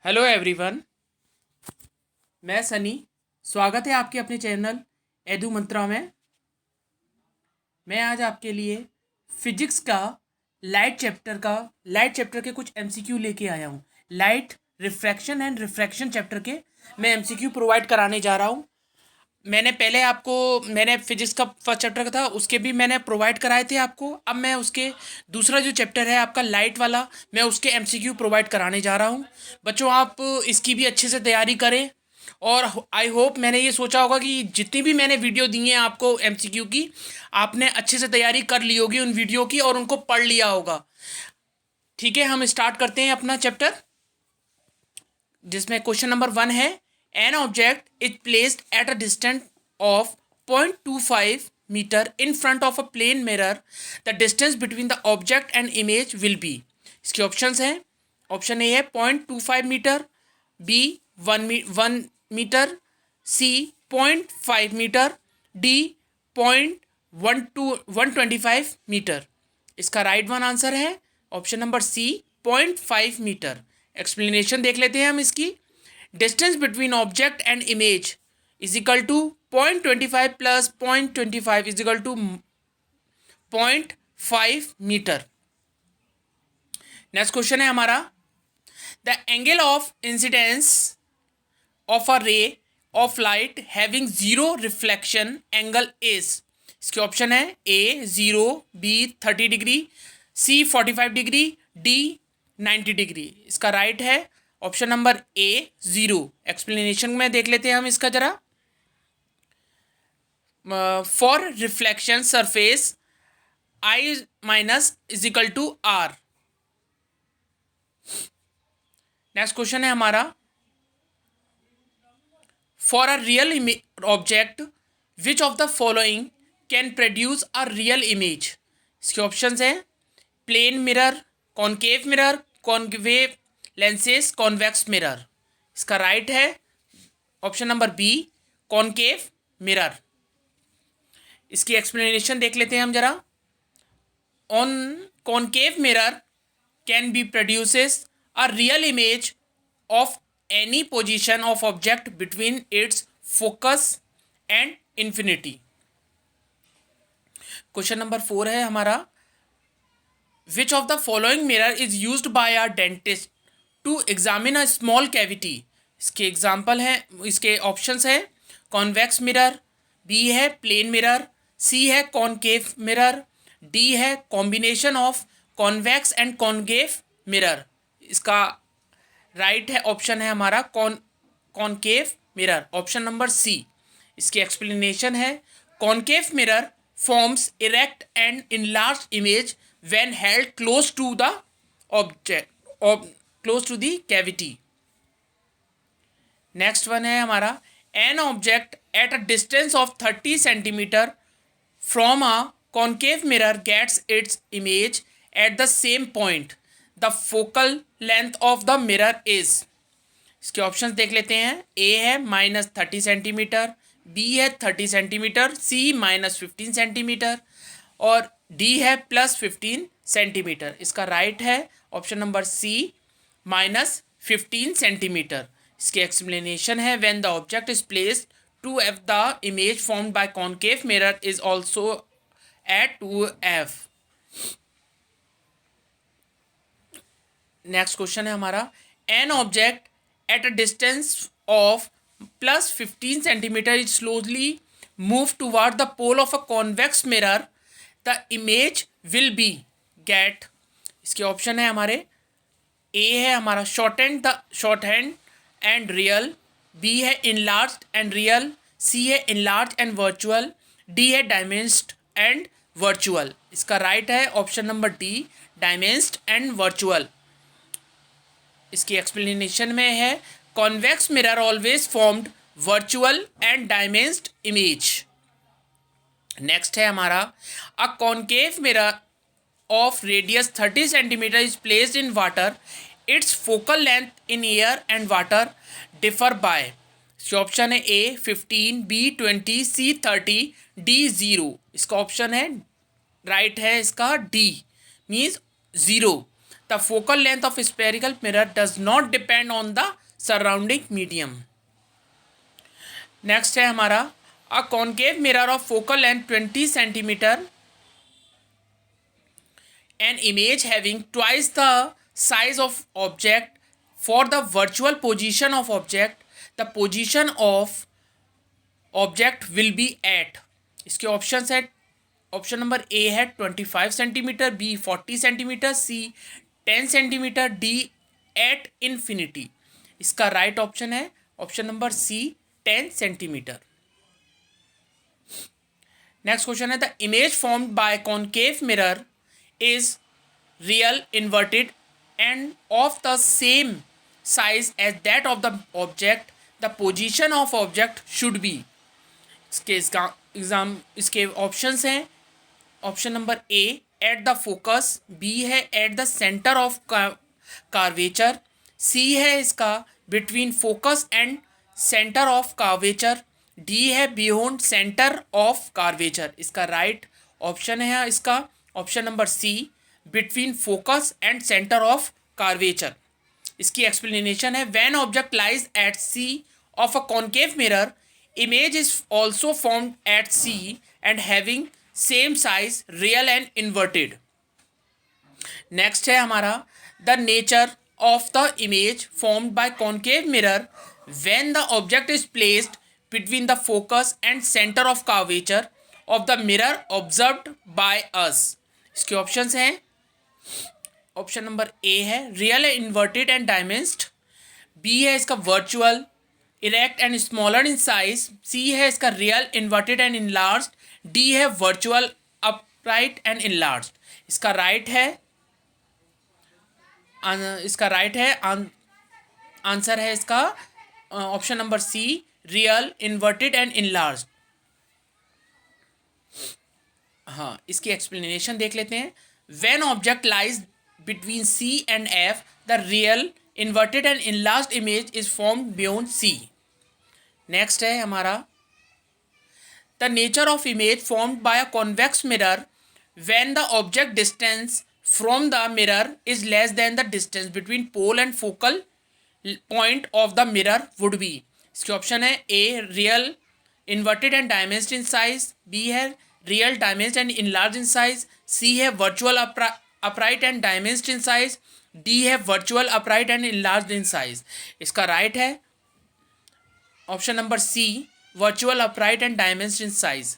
Hello everyone, मैं सनी। स्वागत है आपके अपने चैनल एडू मंत्रा में। मैं आज आपके लिए फिजिक्स का लाइट चैप्टर के कुछ एमसीक्यू लेके आया हूँ। Light refraction and refraction chapter के मैं एमसीक्यू प्रोवाइड कराने जा रहा हूँ। मैंने फिजिक्स का फर्स्ट चैप्टर का था, उसके भी मैंने प्रोवाइड कराए थे आपको। अब मैं उसके दूसरा जो चैप्टर है आपका लाइट वाला, मैं उसके एमसीक्यू प्रोवाइड कराने जा रहा हूँ। बच्चों, आप इसकी भी अच्छे से तैयारी करें। और आई होप, मैंने ये सोचा होगा कि जितनी भी मैंने वीडियो दी हैं आपको एमसीक्यू की, आपने अच्छे से तैयारी कर ली होगी उन वीडियो की और उनको पढ़ लिया होगा। ठीक है, हम स्टार्ट करते हैं अपना चैप्टर, जिसमें क्वेश्चन नंबर 1 है, an object is placed at a distance of 0.25 metre in front of a plane mirror, the distance between the object and image will be. इसके ऑप्शंस हैं। ऑप्शन ए है 0.25 metre, B 1 metre, C 0.5 metre, D 125 metre. इसका right one answer है option number C, 0.5 metre. Explanation देख लेते हैं हम इसकी। Distance between object and image is equal to 0.25 plus 0.25 is equal to 0.5 metre. Next question है हमारा, the angle of incidence of a ray of light having zero reflection angle is. इसके option है A 0, B 30 degree, C 45 degree, D 90 degree. इसका right है option number A 0। Explanation में देख लेते हैं हम इसका जरा। For reflection surface I minus is equal to R. Next question है हमारा, for a real object which of the following can produce a real image. इसके ऑप्शंस हैं plane mirror, concave mirror, concave lenses, convex mirror. इसका right है option number B, concave mirror. इसकी explanation देख लेते हैं हम जरा। On concave mirror can be produces a real image of any position of object between its focus and infinity. Question number 4 है हमारा, which of the following mirror is used by a dentist to examine a small cavity. इसके example हैं, इसके options हैं convex mirror, B है plane mirror, C है concave mirror, D है combination of convex and concave mirror. इसका right है option है हमारा concave mirror, option number C. इसकी एक्सप्लेनेशन है, concave mirror forms erect and enlarge image when held close to the object, close to the cavity. Next one है हमारा, an object at a distance of 30 centimetre from a concave mirror gets its image at the same point, the focal length of the mirror is. इसके options देख लेते हैं। A है -30 centimetre, B है 30 centimetre, C -15 centimetre और D है +15 centimetre. इसका right है ऑप्शन नंबर सी, -15 सेंटीमीटर। इसकी एक्सप्लेनेशन है, when the object is placed to F the image formed by concave mirror is also at 2f। Next question है हमारा, an object at a distance of +15 centimetre is slowly move toward the pole of a convex mirror, the image will be get. इसके option है हमारे, A है हमारा short hand and real, B है enlarge and real, C है enlarge and virtual, D है diminished and virtual. इसका right है option number D, diminished and virtual. इसकी एक्सप्लेनेशन में है, convex mirror always formed virtual and diminished image. Next है हमारा, a concave mirror of radius 30 centimetre is placed in water, its focal length in air and water differ by. Option है ए 15, B 20, सी 30, D 0। इसका option है right है इसका D, means 0। The focal length of spherical mirror does not depend on the surrounding medium. Next है हमारा अ concave mirror of focal length 20 centimetre an image having twice the size of object. For the virtual position of object, the position of object will be at, इसके option है, option number A है 25 centimetre, B 40 centimetre, C 10 centimetre, D at infinity. इसका right option है option number C 10 centimetre. Next question है the image formed by concave mirror is real, inverted and of the same size as that of the object. The position of object should be, इसके options हैं. Option number A at the focus, B है at the centre of curvature, C है इसका between focus and centre of curvature, D है beyond centre of curvature. इसका right option है इसका option number C between focus and centre of curvature. इसकी explanation है when object lies at C of a concave mirror, image is also formed at C and having same size, real and inverted. Next है हमारा the nature of the image formed by concave mirror when the object is placed between the focus and centre of curvature of the mirror observed by us. इसके options हैं. Option number A है real inverted and diminished, B है इसका virtual, erect and smaller in size, C है इसका real inverted and enlarged, D है virtual upright and enlarged. इसका right है आंसर है इसका option number C real inverted and enlarged. हाँ, इसकी एक्सप्लेनेशन देख लेते हैं. When object lies between C and F, the real inverted and enlarged image is formed beyond C. Next है हमारा the nature of image formed by a convex mirror when the object distance from the mirror is less than the distance between pole and focal point of the mirror would be. इसके option है a real inverted and diminished in size, B है real diminished and enlarge in size, C है virtual upright and diminished in size, D है virtual upright and enlarge in size. इसका right है option number C virtual upright and diminished in size.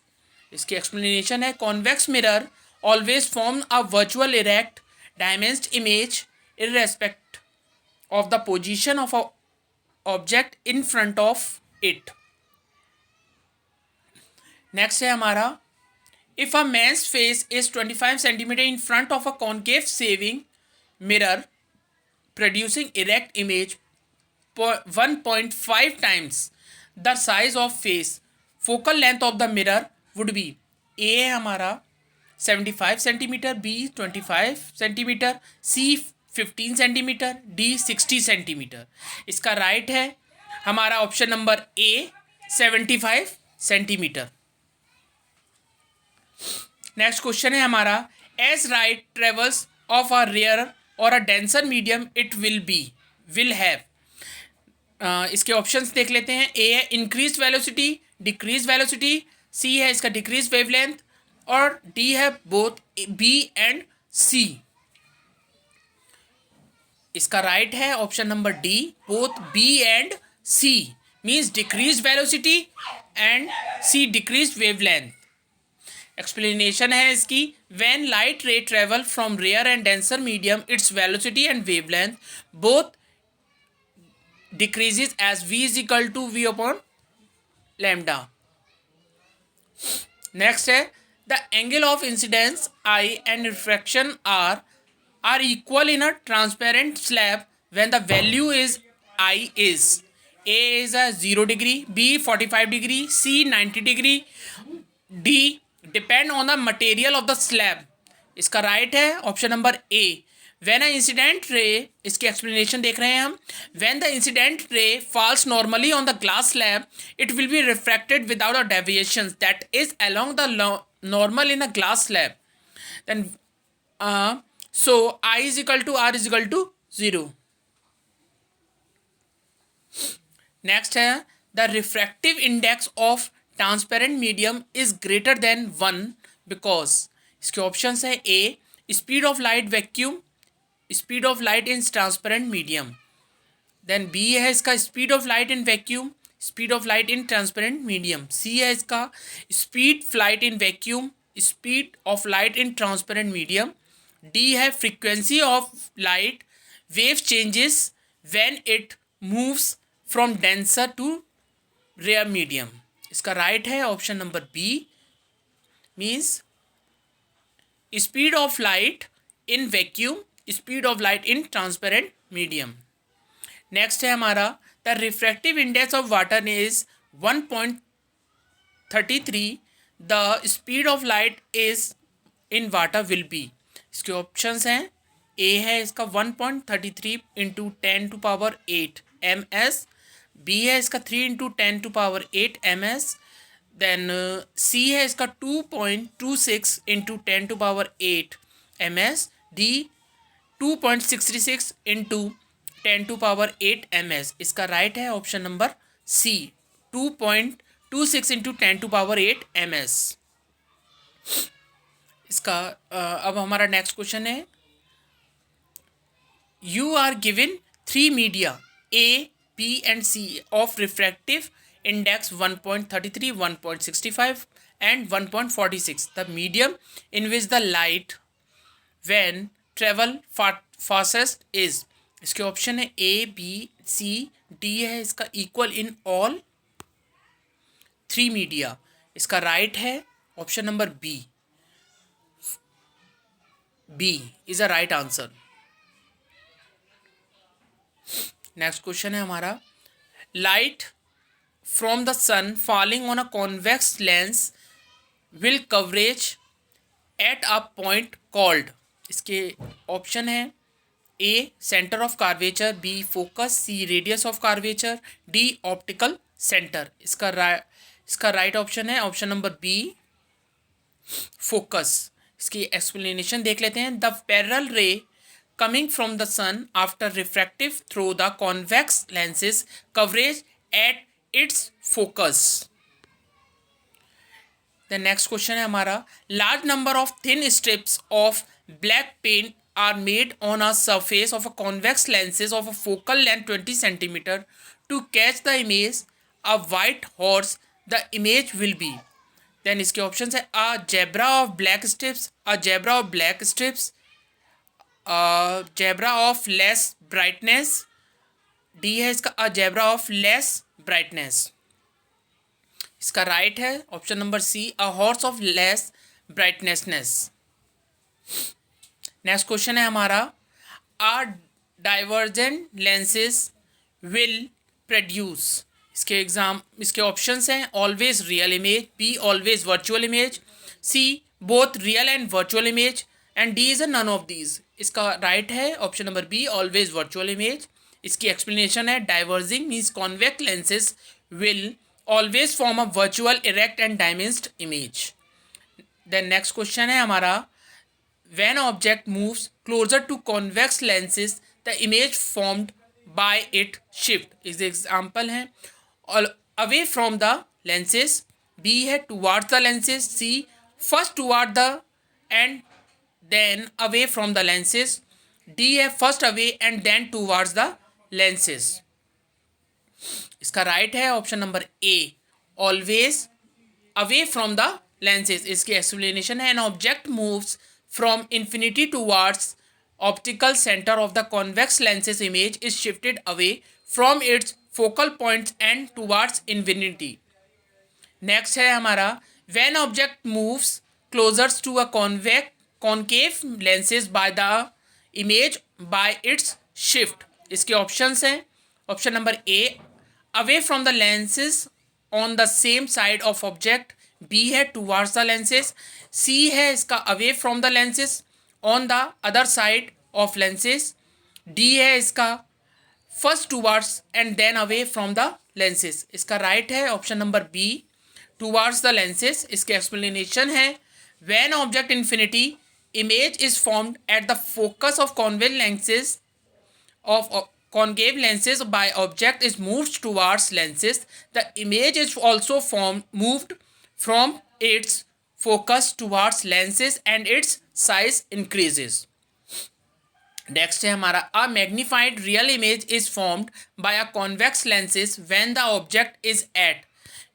इसकी explanation है convex mirror always form a virtual erect diminished image irrespective of the position of a object in front of it. Next है हमारा if a man's face is 25 centimeter in front of a concave saving mirror producing erect image 1.5 times the size of face, focal length of the mirror would be A है हमारा 75 centimetre, B 25 centimetre, C 15 centimetre, D 60 centimetre. इसका right है हमारा option number A 75 centimetre. Next question है हमारा as light travels of a rarer और a denser medium it will have. इसके options देख लेते हैं. ए है increase velocity, decrease velocity, C है इसका डिक्रीज वेवलेंथ और डी है बोथ बी एंड सी. इसका राइट है option number D both B and C means decrease velocity and C decrease wavelength. Explanation है इसकी when light ray travel from rarer and denser medium its velocity and wavelength both decreases as v is equal to v upon lambda. Next है the angle of incidence I and refraction are equal in a transparent slab when the value is I is A is a 0 degree, B 45 degree, C 90 degree, D depend on the material of the slab. इसका right है option number A. When an incident ray, इसकी explanation देख रहे हैं हम. When the incident ray falls normally on the glass slab, it will be refracted without a deviation that is along the normal in a glass slab. Then So I is equal to R is equal to 0. Next है the refractive index of transparent medium is greater than 1 because इसके options है A speed of light vacuum, speed of light in transparent medium, then B है इसका speed of light in vacuum, speed of light in transparent medium, C है इसका speed flight in vacuum, speed of light in transparent medium, D है frequency of light wave changes when it moves from denser to rarer medium. इसका right है option number B, means speed of light in vacuum, speed of light in transparent medium. Next है हमारा the refractive index of water is 1.33, the speed of light is in water will be. इसके options हैं A है इसका 1.33 into 10⁸ ms, B है इसका 3 into 10⁸ ms, then सी है इसका 2.26 into 10⁸ ms, D 2.66 into 10⁸ ms। इसका राइट है option number C 2.26 into 10⁸ ms। इसका अब हमारा नेक्स्ट क्वेश्चन है you are given 3 media A, B and C of refractive index 1.33, 1.65 and 1.46. The medium in which the light when travel fastest is. इसके option है A, B, C, D है इसका equal in all 3 media. इसका right है option number B, B is a right answer. Next question है हमारा light from the sun falling on a convex lens will converge at a point called. इसके option है A centre of curvature, B focus, C radius of curvature, D optical centre. इसका right option है option number B focus. इसकी explanation देख लेते हैं। The parallel रे coming from the sun after refractive through the convex lenses coverage at its focus. The next question है हमारा large number of thin strips of black paint are made on a surface of a convex lenses of a focal length 20 centimeter to catch the image a white horse the image will be. Then इसके options है a zebra of black strips, a zebra of black strips, zebra of less brightness, D है इसका a zebra of less brightness. इसका right है option number C a horse of less brightness. Next question है हमारा are divergent lenses will produce. इसके options हैं always real image, B always virtual image, C both real and virtual image and D is a none of these. इसका right है option number B always virtual image. इसकी explanation है diverging means convex lenses will always form a virtual erect and diminished image. Then next question है हमारा when object moves closer to convex lenses the image formed by it shift. इस example हैं away from the lenses, B है towards the lenses, C first toward the and then away from the lenses, D है first away and then towards the lenses। इसका right है option number A always away from the lenses। इसकी explanation है an object moves from infinity towards optical centre of the convex lenses image is shifted away from its focal points and towards infinity. Next है हमारा when object moves closer to a concave lenses by the image by its shift। इसके options हैं option number A away from the lenses on the same side of object, B है towards the lenses, C है इसका away from the lenses on the other side of lenses, D है इसका first towards and then away from the lenses. इसका right है option number B towards the lenses. इसके explanation है when object infinity image is formed at the focus of concave lenses by object is moved towards lenses. The image is also moved from its focus towards lenses and its size increases. Next है हमारा a magnified real image is formed by a convex lenses when the object is at,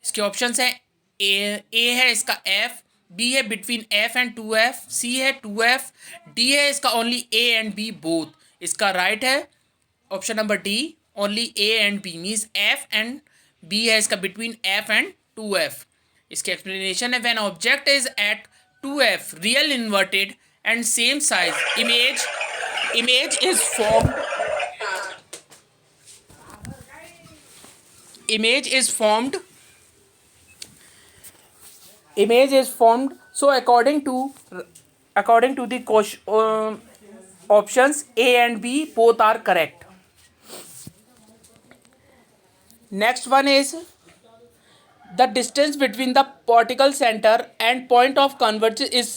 इसके options हैं A है इसका F, B है between F and 2f, C है 2f, D है इसका only A and B both. इसका right है option number D, only A and B means F and B है इसका बिटवीन एफ एंड 2f. इसकी एक्सप्लेनेशन है when object is at 2f real inverted and same size image is formed so according to the options A and B both are correct. Next one is the distance between the particle center and point of convergence is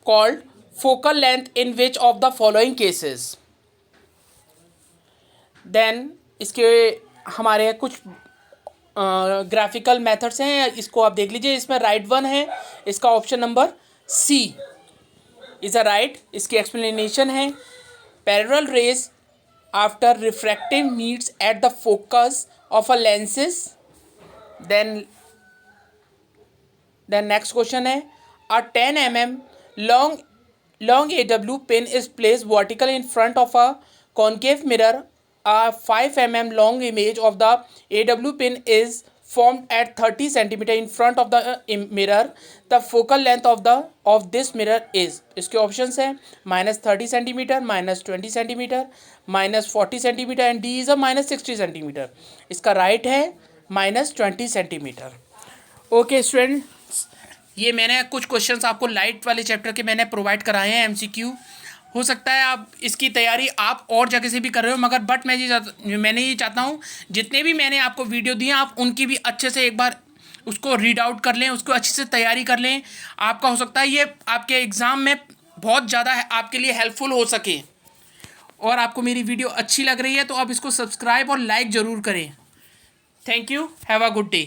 called focal length in which of the following cases. Then इसके हमारे कुछ graphical methods हैं, इसको आप देख लीजिए. इसमें right one है इसका option number C is a right. इसकी एक्सप्लेनेशन है parallel rays after refractive meets at the focus of a lenses. Then next question है a 10 mm long AW pin is placed vertically in front of a concave mirror. A 5 mm long image of the AW pin is formed at 30 cm in front of the mirror. The focal length of this mirror is, इसके options हैं -30 cm, -20 cm, -40 cm and D is a -60 cm. इसका right है -20 cm. Okay students, ये मैंने कुछ questions आपको light वाले chapter के मैंने प्रोवाइड कराए हैं MCQ. हो सकता है आप इसकी तैयारी आप और जगह से भी कर रहे हो, मगर बट मैंने ये चाहता हूँ जितने भी मैंने आपको वीडियो दिए आप उनकी भी अच्छे से एक बार उसको रीड आउट कर लें, उसको अच्छे से तैयारी कर लें. आपका हो सकता है ये आपके एग्ज़ाम में बहुत ज़्यादा आपके लिए हेल्पफुल हो सके. और आपको मेरी वीडियो अच्छी लग रही है तो आप इसको सब्सक्राइब और लाइक ज़रूर करें. Thank you, have a good day.